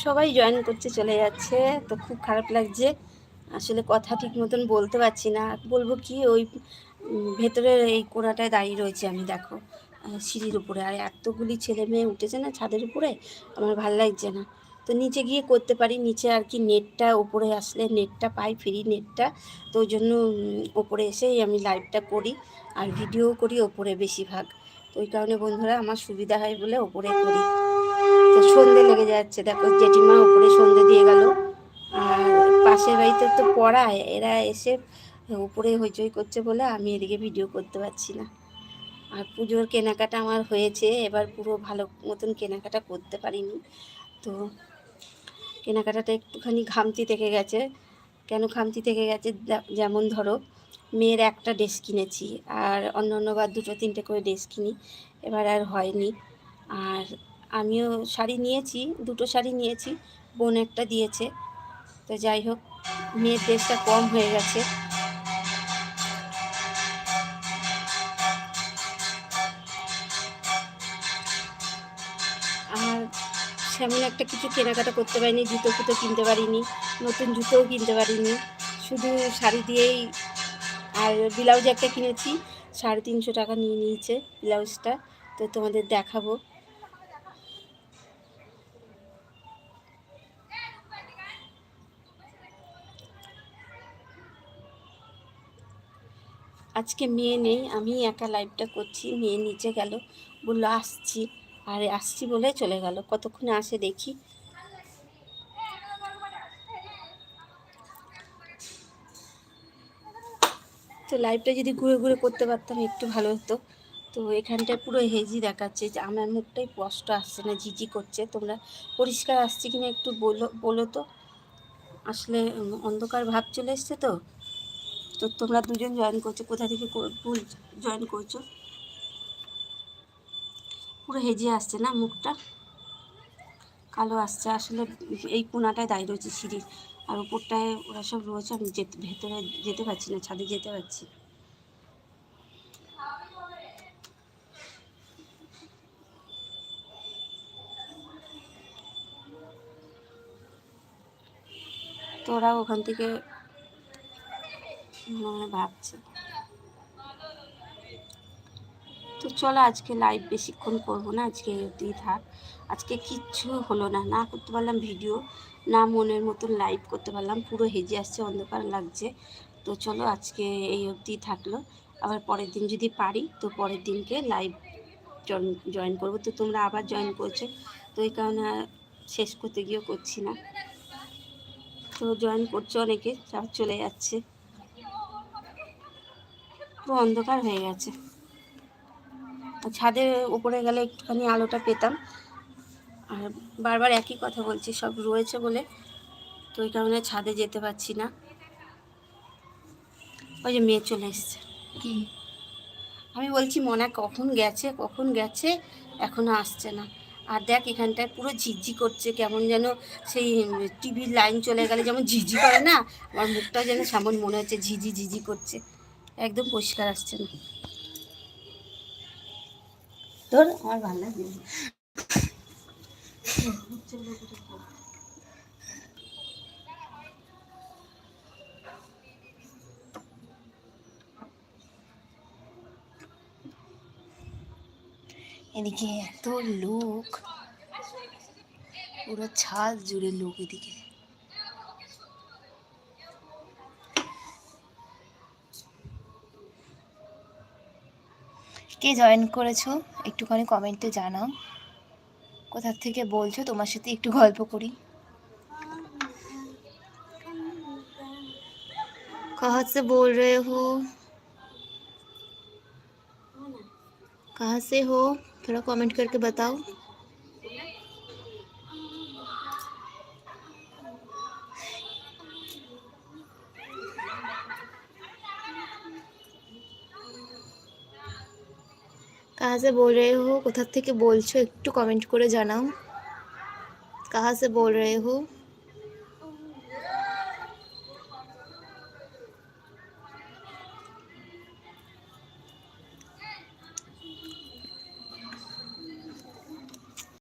সবাই জয়েন করছে, চলে যাচ্ছে, তো খুব খারাপ লাগছে। আসলে কথা ঠিক মতন বলতে পারছি না। বলবো কি, ওই ভেতরের এই কোণাটায় দাঁড়িয়ে রয়েছে আমি, দেখো সিঁড়ির উপরে, আর এতগুলি ছেলে মেয়ে উঠেছে না ছাদের উপরে, আমার ভাল লাগছে না। তো নিচে গিয়ে করতে পারি, নিচে আর কি নেটটা উপরে আসলে নেটটা পাই, ফ্রি নেটটা, তো ওই জন্য ওপরে এসেই আমি লাইভটা করি আর ভিডিও করি ওপরে বেশিরভাগ। তো ওই কারণে বন্ধুরা আমার সুবিধা হয় বলে ওপরে করি। তো সন্ধে লেগে যাচ্ছে, দেখো জেঠিমা উপরে সন্ধে দিয়ে গেল, আর পাশের বাড়িতে তো পড়ায়, এরা এসে উপরে হইচই করছে বলে আমি এদিকে ভিডিও করতে পারছি না। আর পুজোর কেনাকাটা আমার হয়েছে, এবার পুরো ভালো মতন কেনাকাটা করতে পারিনি। তো কেনাকাটাটা একটুখানি খামতি থেকে গেছে। কেন খামতি থেকে গেছে, যেমন ধরো মেয়ের একটা ড্রেস কিনেছি, আর অন্য অন্যবার দুটো তিনটে করে ড্রেস কিনি, এবার আর হয়নি। আর আমিও শাড়ি নিয়েছি, দুটো শাড়ি নিয়েছি, বোন একটা দিয়েছে। তো যাই হোক, মেয়ের ড্রেসটা কম হয়ে গেছে। আর সেমন একটা কিছু কেনাকাটা করতে পারিনি, জুতো ফুতো কিনতে পারিনি, নতুন জুতোও কিনতে পারিনি, শুধু শাড়ি দিয়েই। আর ব্লাউজ একটা কিনেছি, 350 টাকা নিয়ে নিয়েছে ব্লাউজটা, তো তোমাদের দেখাবো। আজকে মেয়ে নেই, আমি একা লাইভটা করছি, মেয়ে নিচে গেল, বললো আসছি, আর আসছি বলে চলে গেল, কতক্ষণে আসে দেখি। তো লাইভটা যদি ঘুরে ঘুরে করতে পারতাম একটু ভালো হতো। তো এখানটায় পুরো হেজি দেখাচ্ছে, যে আমার মুখটাই স্পষ্ট আসছে না, ঝিঝি করছে। তোমরা পরিষ্কার আসছে কিনা একটু বলো তো। আসলে অন্ধকার ভাব চলে এসছে। তো তো তোমরা দুজন জয়েন করছো, কোথা থেকে জয়েন করছো? পুরো হেজি আসছে না, মুখটা কালো আসছে। আসলে এই কোণাটায় দাঁড়িয়ে রয়েছে সিঁড়ির, আর উপরটায় ওরা সব রয়েছে, আমি ভেতরে যেতে পারছি না, ছাদে যেতে পারছি। তো ওরা ওখান থেকে ভাবছে। তো চলো, আজকে লাইভ বেশিক্ষণ করবো না, আজকে এই অবধিই থাক। আজকে কিচ্ছু হলো না, না করতে পারলাম ভিডিও, না মনের মতন লাইভ করতে পারলাম, পুরো হেজে আসছে, অন্ধকার লাগছে। তো চলো আজকে এই অবধিই থাকলো, আবার পরের দিন যদি পারি তো পরের দিনকে লাইভ জয়েন করবো। তো তোমরা আবার জয়েন করছো, তো এই কারণে শেষ করতে গিয়েও করছি না। তো জয়েন করছো অনেকে, চলে যাচ্ছে, পুরো অন্ধকার হয়ে গেছে। ছাদের উপরে গেলে একটুখানি আলোটা পেতাম। আর বারবার একই কথা বলছি, সব রয়েছে বলে, তো ওই কারণে ছাদে যেতে পারছি না। ওই যে মেয়ে চলে এসছে। কি আমি বলছি, মনে কখন গেছে কখন গেছে, এখনো আসছে না। আর দেখ এখানটায় পুরো ঝিঝি করছে, কেমন যেন সেই টিভির লাইন চলে গেলে যেমন ঝিঝি করে না, আমার মুখটা যেন সামন মনে হচ্ছে ঝিঝি ঝিঝি করছে, একদম পরিষ্কার আসছে না। তোর আমার ভালো লাগে। এদিকে এত লোক, পুরো ছাদ জুড়ে লোক এদিকে। কে জয়েন করেছো একটুখানি কমেন্টে জানাও, কোথা থেকে বলছো, তোমার সাথে একটু গল্প করি। कहाँ से बोल रहे हो, कहाँ से हो, थोड़ा कमेंट करके बताओ। कहाँ से बोल रहे हो, কোথা থেকে বলছো একটু কমেন্ট করে জানাও, कहाँ से बोल रहे हो।